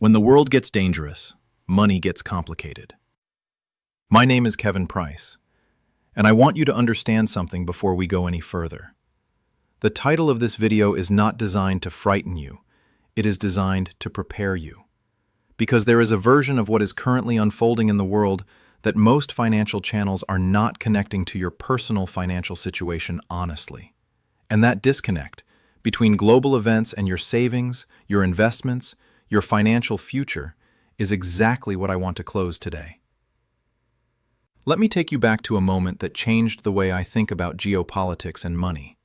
When the world gets dangerous, money gets complicated. My name is Kevin Price, and I want you to understand something before we go any further. The title of this video is not designed to frighten you, it is designed to prepare you. Because there is a version of what is currently unfolding in the world that most financial channels are not connecting to your personal financial situation honestly. And that disconnect between global events and your savings, your investments, your financial future is exactly what I want to close today. Let me take you back to a moment that changed the way I think about geopolitics and money.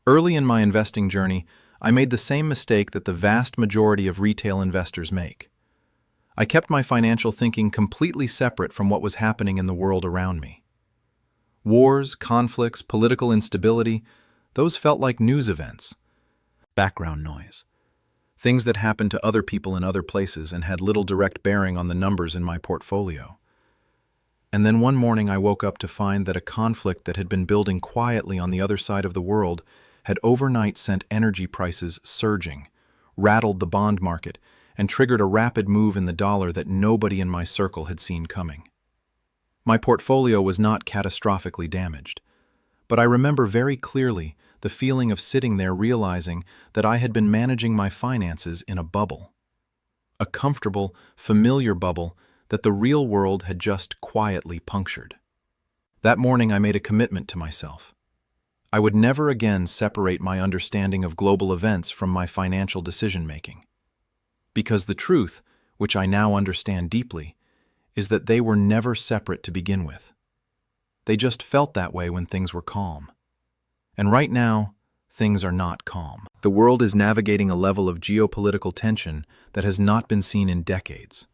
Early in my investing journey, I made the same mistake that the vast majority of retail investors make. I kept my financial thinking completely separate from what was happening in the world around me. Wars, conflicts, political instability, those felt like news events, background noise. Things that happened to other people in other places and had little direct bearing on the numbers in my portfolio. And then one morning I woke up to find that a conflict that had been building quietly on the other side of the world had overnight sent energy prices surging, rattled the bond market, and triggered a rapid move in the dollar that nobody in my circle had seen coming. My portfolio was not catastrophically damaged, but I remember very clearly the feeling of sitting there realizing that I had been managing my finances in a bubble. A comfortable, familiar bubble that the real world had just quietly punctured. That morning I made a commitment to myself. I would never again separate my understanding of global events from my financial decision-making. Because the truth, which I now understand deeply, is that they were never separate to begin with. They just felt that way when things were calm. And right now, things are not calm. The world is navigating a level of geopolitical tension that has not been seen in decades.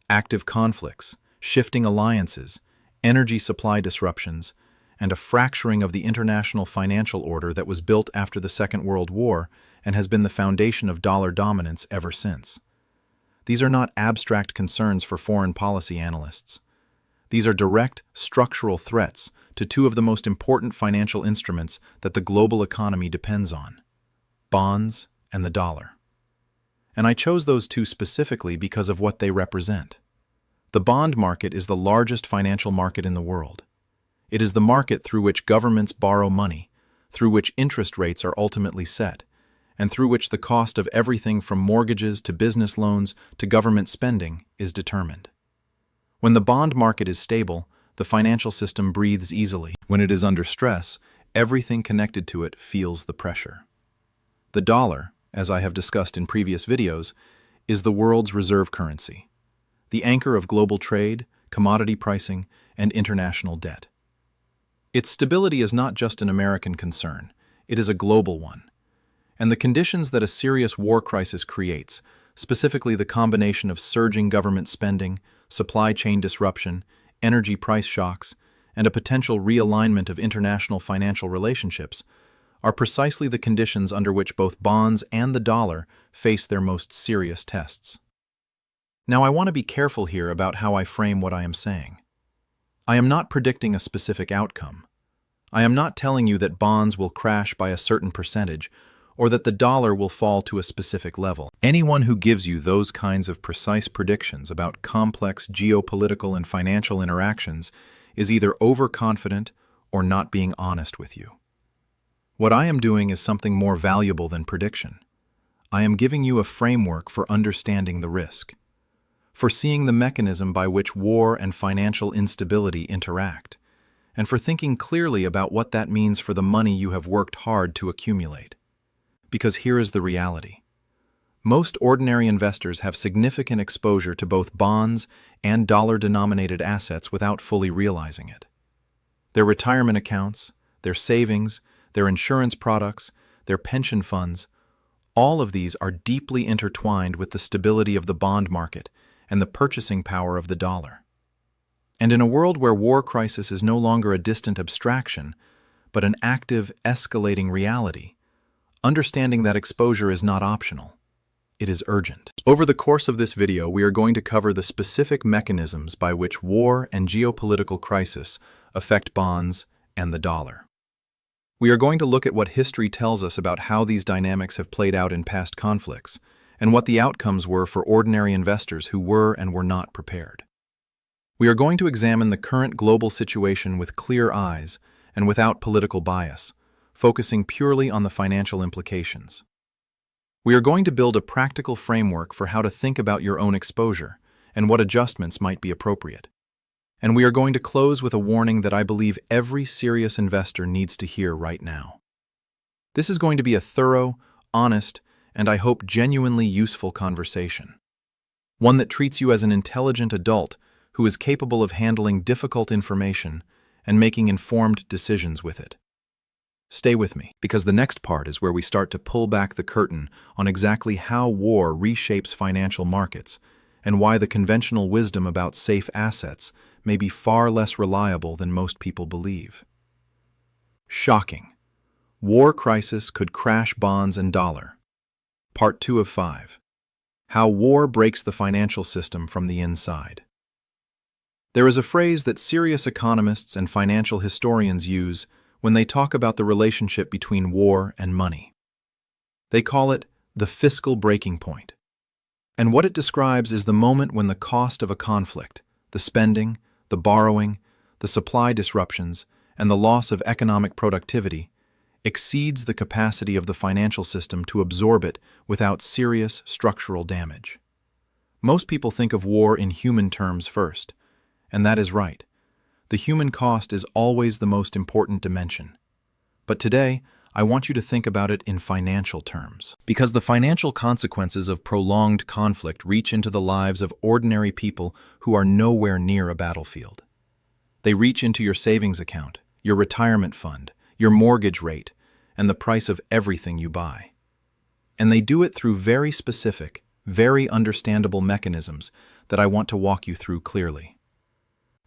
Active conflicts, shifting alliances, energy supply disruptions, and a fracturing of the international financial order that was built after the Second World War and has been the foundation of dollar dominance ever since. These are not abstract concerns for foreign policy analysts. These are direct, structural threats to two of the most important financial instruments that the global economy depends on: bonds and the dollar. And I chose those two specifically because of what they represent. The bond market is the largest financial market in the world. It is the market through which governments borrow money, through which interest rates are ultimately set, and through which the cost of everything from mortgages to business loans to government spending is determined. When the bond market is stable, the financial system breathes easily. When it is under stress, everything connected to it feels the pressure. The dollar, as I have discussed in previous videos, is the world's reserve currency, the anchor of global trade, commodity pricing, and international debt. Its stability is not just an American concern, it is a global one. And the conditions that a serious war crisis creates, specifically the combination of surging government spending, supply chain disruption, energy price shocks, and a potential realignment of international financial relationships, are precisely the conditions under which both bonds and the dollar face their most serious tests. Now, I want to be careful here about how I frame what I am saying. I am not predicting a specific outcome. I am not telling you that bonds will crash by a certain percentage or that the dollar will fall to a specific level. Anyone who gives you those kinds of precise predictions about complex geopolitical and financial interactions is either overconfident or not being honest with you. What I am doing is something more valuable than prediction. I am giving you a framework for understanding the risk, for seeing the mechanism by which war and financial instability interact, and for thinking clearly about what that means for the money you have worked hard to accumulate. Because here is the reality. Most ordinary investors have significant exposure to both bonds and dollar-denominated assets without fully realizing it. Their retirement accounts, their savings, their insurance products, their pension funds, all of these are deeply intertwined with the stability of the bond market and the purchasing power of the dollar. And in a world where war crisis is no longer a distant abstraction, but an active, escalating reality, understanding that exposure is not optional. It is urgent. Over the course of this video, we are going to cover the specific mechanisms by which war and geopolitical crisis affect bonds and the dollar. We are going to look at what history tells us about how these dynamics have played out in past conflicts, and what the outcomes were for ordinary investors who were and were not prepared. We are going to examine the current global situation with clear eyes and without political bias, focusing purely on the financial implications. We are going to build a practical framework for how to think about your own exposure and what adjustments might be appropriate. And we are going to close with a warning that I believe every serious investor needs to hear right now. This is going to be a thorough, honest, and I hope genuinely useful conversation. One that treats you as an intelligent adult who is capable of handling difficult information and making informed decisions with it. Stay with me, because the next part is where we start to pull back the curtain on exactly how war reshapes financial markets and why the conventional wisdom about safe assets may be far less reliable than most people believe. Shocking. War crisis could crash bonds and dollar. Part 2 of 5. How war breaks the financial system from the inside. There is a phrase that serious economists and financial historians use when they talk about the relationship between war and money. They call it the fiscal breaking point. And what it describes is the moment when the cost of a conflict, the spending, the borrowing, the supply disruptions, and the loss of economic productivity exceeds the capacity of the financial system to absorb it without serious structural damage. Most people think of war in human terms first, and that is right. The human cost is always the most important dimension. But today, I want you to think about it in financial terms. Because the financial consequences of prolonged conflict reach into the lives of ordinary people who are nowhere near a battlefield. They reach into your savings account, your retirement fund, your mortgage rate, and the price of everything you buy. And they do it through very specific, very understandable mechanisms that I want to walk you through clearly.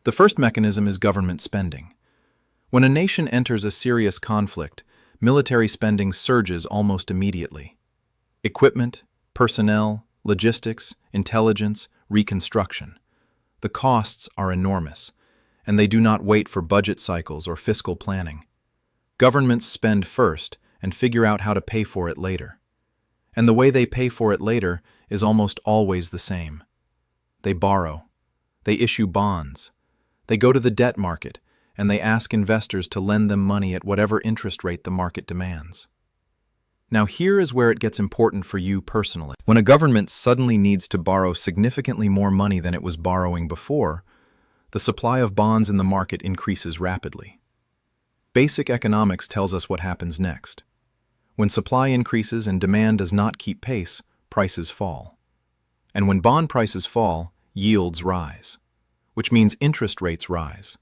The first mechanism is government spending. When a nation enters a serious conflict, military spending surges almost immediately. Equipment, personnel, logistics, intelligence, reconstruction. The costs are enormous, and they do not wait for budget cycles or fiscal planning. Governments spend first and figure out how to pay for it later. And the way they pay for it later is almost always the same. They borrow. They issue bonds. They go to the debt market, and they ask investors to lend them money at whatever interest rate the market demands. Now here is where it gets important for you personally. When a government suddenly needs to borrow significantly more money than it was borrowing before, the supply of bonds in the market increases rapidly. Basic economics tells us what happens next. When supply increases and demand does not keep pace, prices fall. And when bond prices fall, yields rise, which means interest rates rise,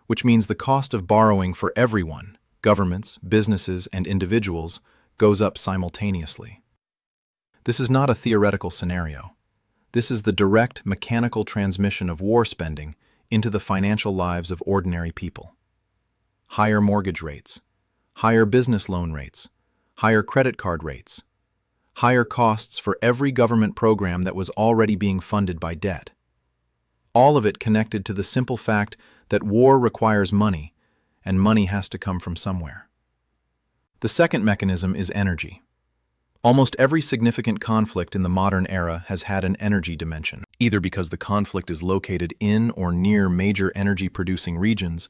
which means the cost of borrowing for everyone, governments, businesses, and individuals, goes up simultaneously. This is not a theoretical scenario. This is the direct mechanical transmission of war spending into the financial lives of ordinary people. Higher mortgage rates, higher business loan rates, higher credit card rates, higher costs for every government program that was already being funded by debt. All of it connected to the simple fact that war requires money, and money has to come from somewhere. The second mechanism is energy. Almost every significant conflict in the modern era has had an energy dimension, either because the conflict is located in or near major energy-producing regions,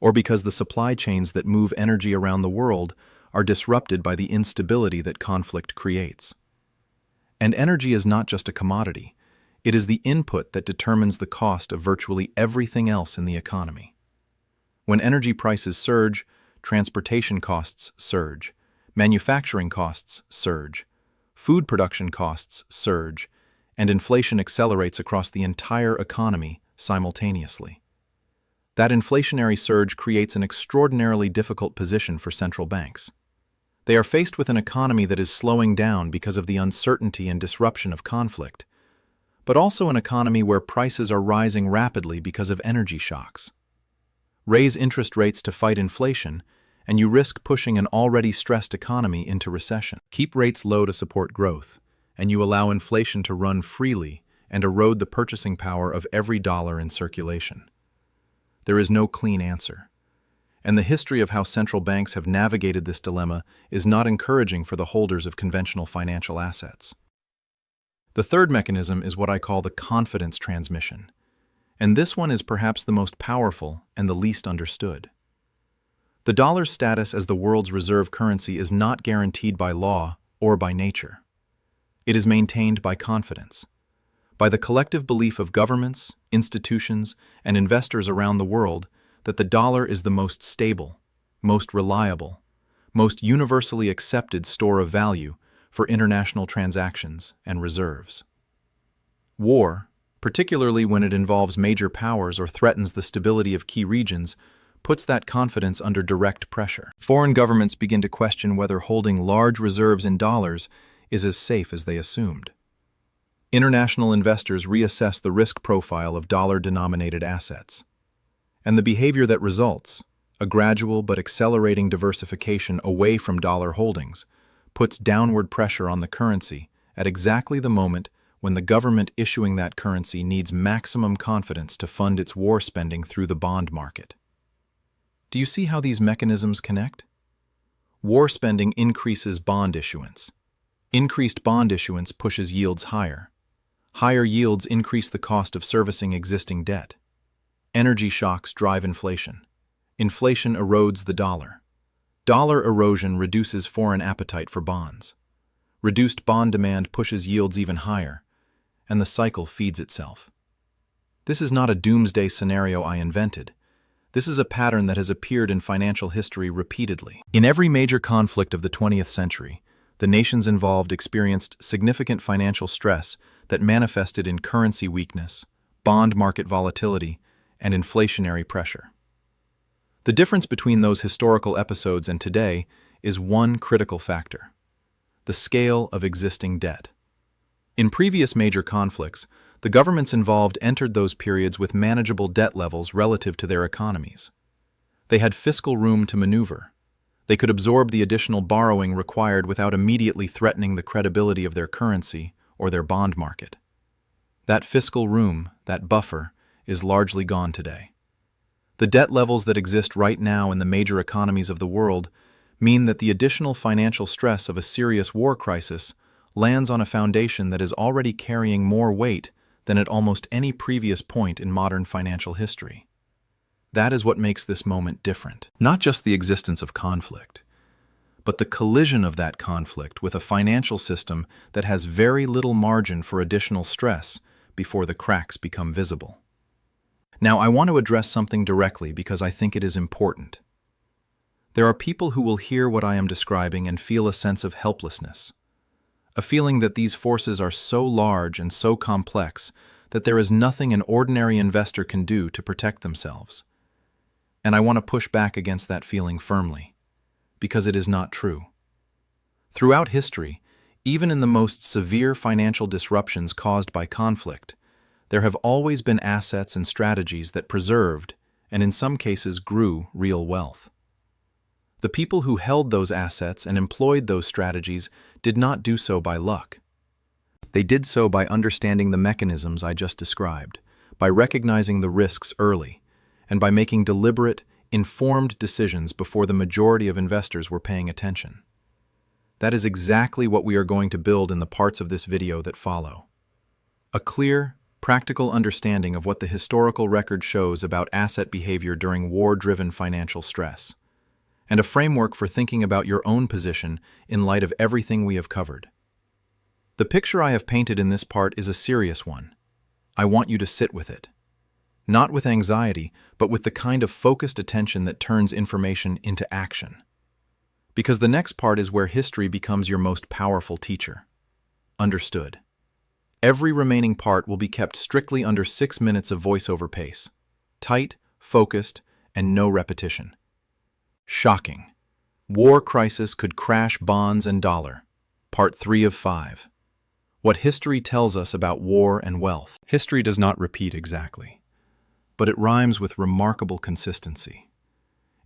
or because the supply chains that move energy around the world are disrupted by the instability that conflict creates. And energy is not just a commodity. It is the input that determines the cost of virtually everything else in the economy. When energy prices surge, transportation costs surge, manufacturing costs surge, food production costs surge, and inflation accelerates across the entire economy simultaneously. That inflationary surge creates an extraordinarily difficult position for central banks. They are faced with an economy that is slowing down because of the uncertainty and disruption of conflict, but also an economy where prices are rising rapidly because of energy shocks. Raise interest rates to fight inflation, and you risk pushing an already stressed economy into recession. Keep rates low to support growth, and you allow inflation to run freely and erode the purchasing power of every dollar in circulation. There is no clean answer, and the history of how central banks have navigated this dilemma is not encouraging for the holders of conventional financial assets. The third mechanism is what I call the confidence transmission, and this one is perhaps the most powerful and the least understood. The dollar's status as the world's reserve currency is not guaranteed by law or by nature. It is maintained by confidence, by the collective belief of governments, institutions, and investors around the world that the dollar is the most stable, most reliable, most universally accepted store of value for international transactions and reserves. War, particularly when it involves major powers or threatens the stability of key regions, puts that confidence under direct pressure. Foreign governments begin to question whether holding large reserves in dollars is as safe as they assumed. International investors reassess the risk profile of dollar-denominated assets. And the behavior that results, a gradual but accelerating diversification away from dollar holdings, puts downward pressure on the currency at exactly the moment when the government issuing that currency needs maximum confidence to fund its war spending through the bond market. Do you see how these mechanisms connect? War spending increases bond issuance. Increased bond issuance pushes yields higher. Higher yields increase the cost of servicing existing debt. Energy shocks drive inflation. Inflation erodes the dollar. Dollar erosion reduces foreign appetite for bonds. Reduced bond demand pushes yields even higher, and the cycle feeds itself. This is not a doomsday scenario I invented. This is a pattern that has appeared in financial history repeatedly. In every major conflict of the 20th century, the nations involved experienced significant financial stress that manifested in currency weakness, bond market volatility, and inflationary pressure. The difference between those historical episodes and today is one critical factor: the scale of existing debt. In previous major conflicts, the governments involved entered those periods with manageable debt levels relative to their economies. They had fiscal room to maneuver. They could absorb the additional borrowing required without immediately threatening the credibility of their currency or their bond market. That fiscal room, that buffer, is largely gone today. The debt levels that exist right now in the major economies of the world mean that the additional financial stress of a serious war crisis lands on a foundation that is already carrying more weight than at almost any previous point in modern financial history. That is what makes this moment different. Not just the existence of conflict, but the collision of that conflict with a financial system that has very little margin for additional stress before the cracks become visible. Now, I want to address something directly because I think it is important. There are people who will hear what I am describing and feel a sense of helplessness, a feeling that these forces are so large and so complex that there is nothing an ordinary investor can do to protect themselves. And I want to push back against that feeling firmly, because it is not true. Throughout history, even in the most severe financial disruptions caused by conflict, there have always been assets and strategies that preserved, and in some cases grew, real wealth. The people who held those assets and employed those strategies did not do so by luck. They did so by understanding the mechanisms I just described, by recognizing the risks early, and by making deliberate, informed decisions before the majority of investors were paying attention. That is exactly what we are going to build in the parts of this video that follow. A clear, practical understanding of what the historical record shows about asset behavior during war-driven financial stress, and a framework for thinking about your own position in light of everything we have covered. The picture I have painted in this part is a serious one. I want you to sit with it. Not with anxiety, but with the kind of focused attention that turns information into action. Because the next part is where history becomes your most powerful teacher. Understood. Every remaining part will be kept strictly under 6 minutes of voiceover pace. Tight, focused, and no repetition. Shocking. War crisis could crash bonds and dollar. Part 3 of 5. What history tells us about war and wealth. History does not repeat exactly, but it rhymes with remarkable consistency.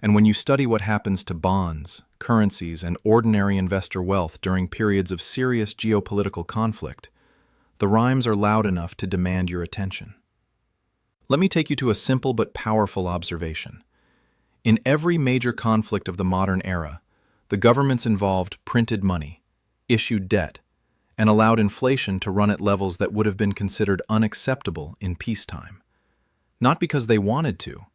And when you study what happens to bonds, currencies, and ordinary investor wealth during periods of serious geopolitical conflict, the rhymes are loud enough to demand your attention. Let me take you to a simple but powerful observation. In every major conflict of the modern era, the governments involved printed money, issued debt, and allowed inflation to run at levels that would have been considered unacceptable in peacetime. Not because they wanted to,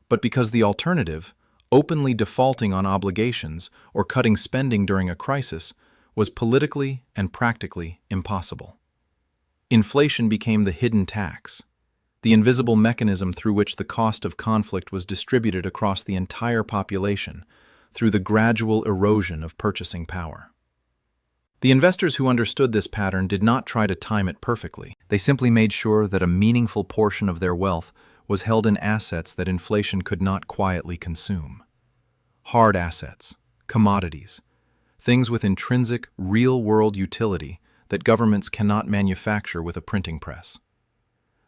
but because the alternative, openly defaulting on obligations or cutting spending during a crisis, was politically and practically impossible. Inflation became the hidden tax, the invisible mechanism through which the cost of conflict was distributed across the entire population through the gradual erosion of purchasing power. The investors who understood this pattern did not try to time it perfectly. They simply made sure that a meaningful portion of their wealth was held in assets that inflation could not quietly consume. Hard assets, commodities, things with intrinsic, real-world utility that governments cannot manufacture with a printing press.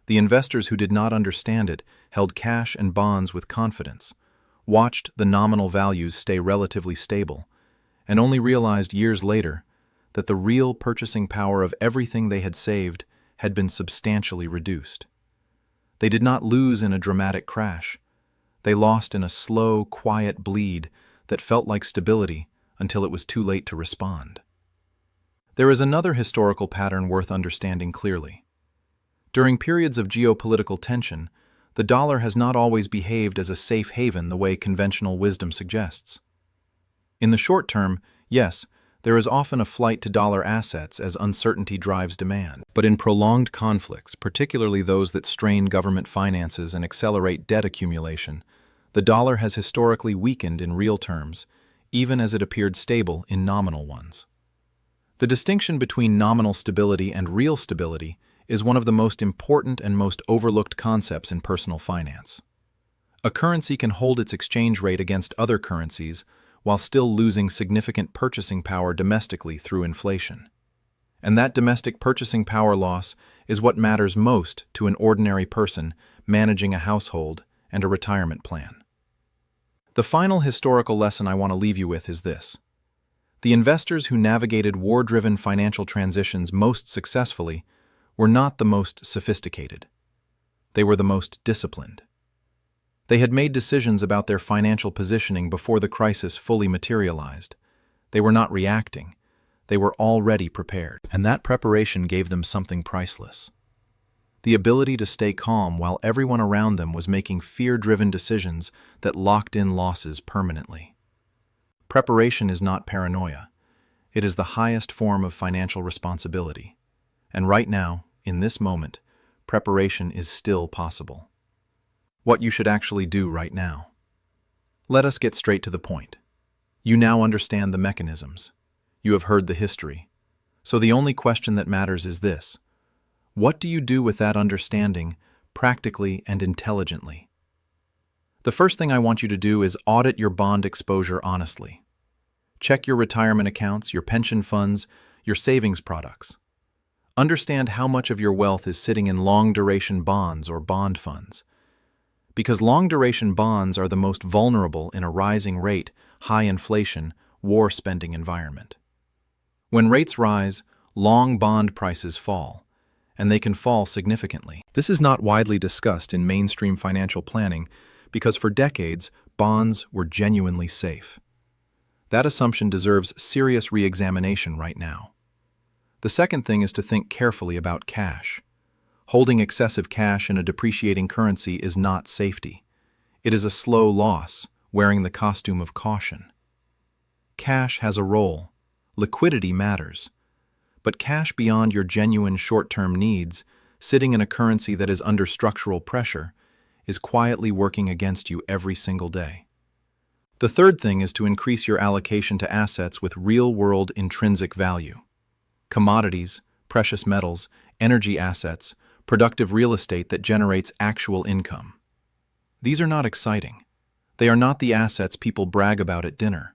The investors who did not understand it held cash and bonds with confidence, watched the nominal values stay relatively stable, and only realized years later that the real purchasing power of everything they had saved had been substantially reduced. They did not lose in a dramatic crash. They lost in a slow, quiet bleed that felt like stability until it was too late to respond. There is another historical pattern worth understanding clearly. During periods of geopolitical tension, the dollar has not always behaved as a safe haven the way conventional wisdom suggests. In the short term, yes, there is often a flight to dollar assets as uncertainty drives demand. But in prolonged conflicts, particularly those that strain government finances and accelerate debt accumulation, the dollar has historically weakened in real terms, even as it appeared stable in nominal ones. The distinction between nominal stability and real stability is one of the most important and most overlooked concepts in personal finance. A currency can hold its exchange rate against other currencies while still losing significant purchasing power domestically through inflation. And that domestic purchasing power loss is what matters most to an ordinary person managing a household and a retirement plan. The final historical lesson I want to leave you with is this. The investors who navigated war-driven financial transitions most successfully were not the most sophisticated. They were the most disciplined. They had made decisions about their financial positioning before the crisis fully materialized. They were not reacting. They were already prepared. And that preparation gave them something priceless. The ability to stay calm while everyone around them was making fear-driven decisions that locked in losses permanently. Preparation is not paranoia. It is the highest form of financial responsibility. And right now, in this moment, preparation is still possible. What you should actually do right now. Let us get straight to the point. You now understand the mechanisms. You have heard the history. So the only question that matters is this. What do you do with that understanding, practically and intelligently? The first thing I want you to do is audit your bond exposure honestly. Check your retirement accounts, your pension funds, your savings products. Understand how much of your wealth is sitting in long-duration bonds or bond funds. Because long-duration bonds are the most vulnerable in a rising rate, high inflation, war-spending environment. When rates rise, long bond prices fall, and they can fall significantly. This is not widely discussed in mainstream financial planning because for decades, bonds were genuinely safe. That assumption deserves serious re-examination right now. The second thing is to think carefully about cash. Holding excessive cash in a depreciating currency is not safety. It is a slow loss, wearing the costume of caution. Cash has a role. Liquidity matters. But cash beyond your genuine short-term needs, sitting in a currency that is under structural pressure, is quietly working against you every single day. The third thing is to increase your allocation to assets with real-world intrinsic value. Commodities, precious metals, energy assets, productive real estate that generates actual income. These are not exciting. They are not the assets people brag about at dinner.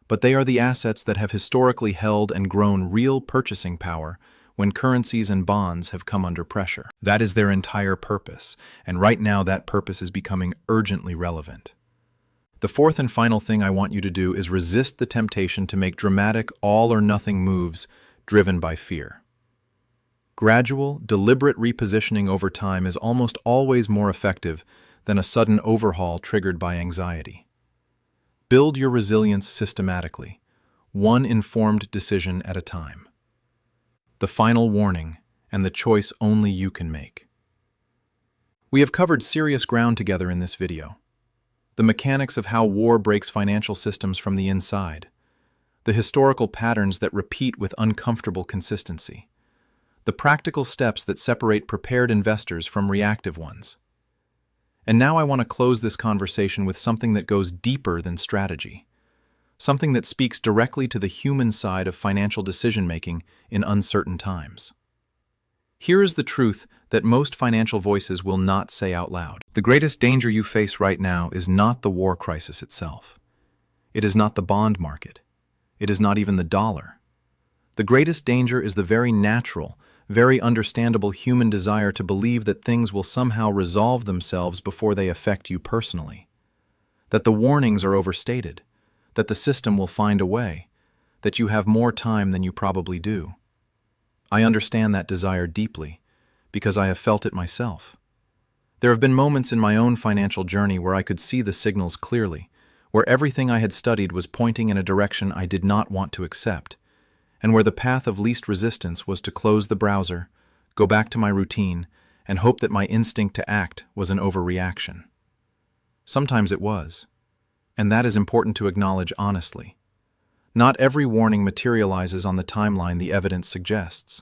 But they are the assets that have historically held and grown real purchasing power when currencies and bonds have come under pressure. That is their entire purpose, and right now that purpose is becoming urgently relevant. The fourth and final thing I want you to do is resist the temptation to make dramatic all-or-nothing moves driven by fear. Gradual, deliberate repositioning over time is almost always more effective than a sudden overhaul triggered by anxiety. Build your resilience systematically, one informed decision at a time. the final warning, and the choice only you can make. We have covered serious ground together in this video. The mechanics of how war breaks financial systems from the inside, the historical patterns that repeat with uncomfortable consistency, the practical steps that separate prepared investors from reactive ones. And now I want to close this conversation with something that goes deeper than strategy, something that speaks directly to the human side of financial decision-making in uncertain times. Here is the truth that most financial voices will not say out loud. The greatest danger you face right now is not the war crisis itself. It is not the bond market. It is not even the dollar. The greatest danger is the very natural, very understandable human desire to believe that things will somehow resolve themselves before they affect you personally. That the warnings are overstated, that the system will find a way, that you have more time than you probably do. I understand that desire deeply, because I have felt it myself. There have been moments in my own financial journey where I could see the signals clearly, where everything I had studied was pointing in a direction I did not want to accept, and where the path of least resistance was to close the browser, go back to my routine, and hope that my instinct to act was an overreaction. Sometimes it was, and that is important to acknowledge honestly. Not every warning materializes on the timeline the evidence suggests.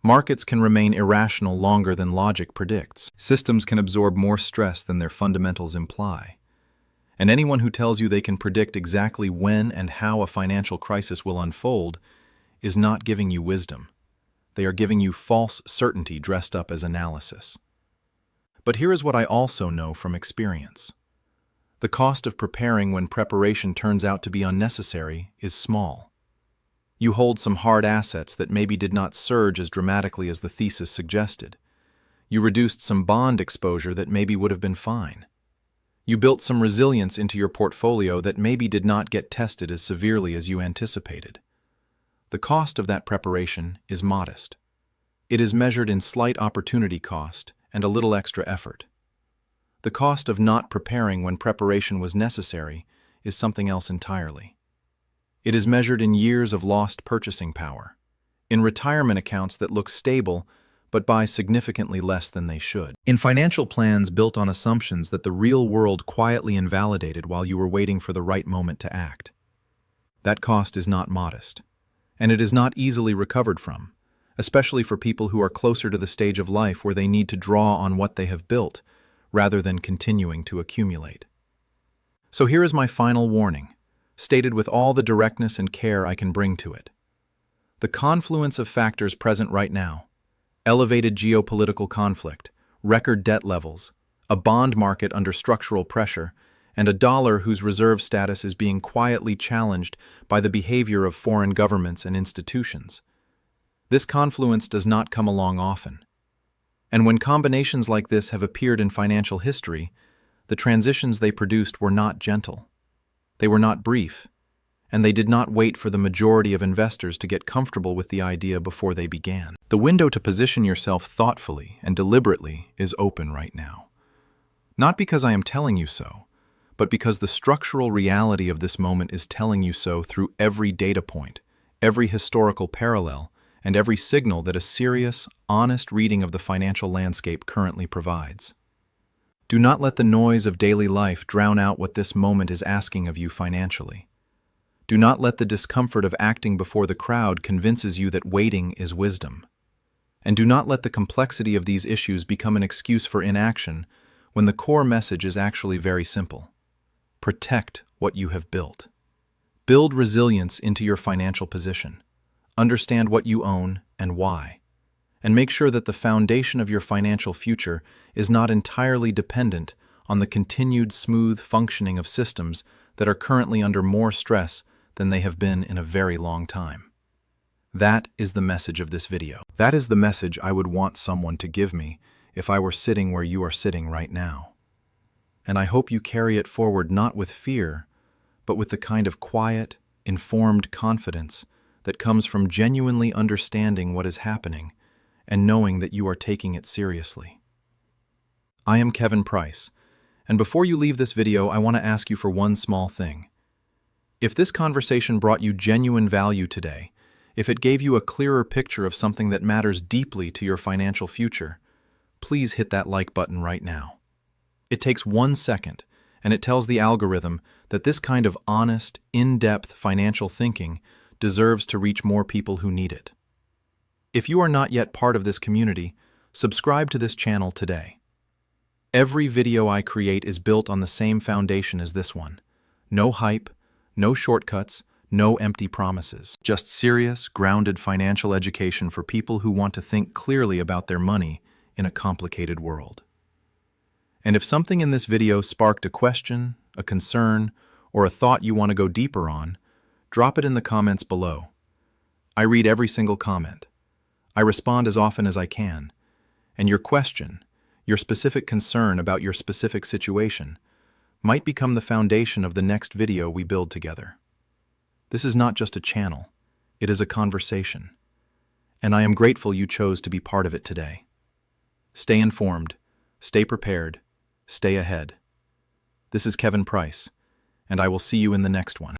Markets can remain irrational longer than logic predicts. Systems can absorb more stress than their fundamentals imply. And anyone who tells you they can predict exactly when and how a financial crisis will unfold is not giving you wisdom. They are giving you false certainty dressed up as analysis. But here is what I also know from experience. The cost of preparing when preparation turns out to be unnecessary is small. You hold some hard assets that maybe did not surge as dramatically as the thesis suggested. You reduced some bond exposure that maybe would have been fine. You built some resilience into your portfolio that maybe did not get tested as severely as you anticipated. The cost of that preparation is modest. It is measured in slight opportunity cost and a little extra effort. The cost of not preparing when preparation was necessary is something else entirely. It is measured in years of lost purchasing power, in retirement accounts that look stable but buy significantly less than they should, in financial plans built on assumptions that the real world quietly invalidated while you were waiting for the right moment to act. That cost is not modest, and it is not easily recovered from, especially for people who are closer to the stage of life where they need to draw on what they have built rather than continuing to accumulate. So here is my final warning, stated with all the directness and care I can bring to it. The confluence of factors present right now, elevated geopolitical conflict, record debt levels, a bond market under structural pressure, and a dollar whose reserve status is being quietly challenged by the behavior of foreign governments and institutions. This confluence does not come along often. And when combinations like this have appeared in financial history, the transitions they produced were not gentle. They were not brief, and they did not wait for the majority of investors to get comfortable with the idea before they began. The window to position yourself thoughtfully and deliberately is open right now. Not because I am telling you so, but because the structural reality of this moment is telling you so through every data point, every historical parallel, and every signal that a serious, honest reading of the financial landscape currently provides. Do not let the noise of daily life drown out what this moment is asking of you financially. Do not let the discomfort of acting before the crowd convinces you that waiting is wisdom. And do not let the complexity of these issues become an excuse for inaction when the core message is actually very simple. Protect what you have built. Build resilience into your financial position. Understand what you own and why. And make sure that the foundation of your financial future is not entirely dependent on the continued smooth functioning of systems that are currently under more stress than they have been in a very long time. That is the message of this video. That is the message I would want someone to give me if I were sitting where you are sitting right now. And I hope you carry it forward not with fear, but with the kind of quiet, informed confidence that comes from genuinely understanding what is happening and knowing that you are taking it seriously. I am Kevin Price, and before you leave this video, I want to ask you for one small thing. If this conversation brought you genuine value today, If it gave you a clearer picture of something that matters deeply to your financial future, please hit that like button right now. It takes 1 second, and it tells the algorithm that this kind of honest, in-depth financial thinking deserves to reach more people who need it. If you are not yet part of this community, subscribe to this channel today. Every video I create is built on the same foundation as this one. No hype, no shortcuts, no empty promises. Just serious, grounded financial education for people who want to think clearly about their money in a complicated world. And if something in this video sparked a question, a concern, or a thought you want to go deeper on, drop it in the comments below. I read every single comment. I respond as often as I can. And your question, your specific concern about your specific situation, might become the foundation of the next video we build together. This is not just a channel, it is a conversation. And I am grateful you chose to be part of it today. Stay informed, stay prepared, stay ahead. This is Kevin Price, and I will see you in the next one.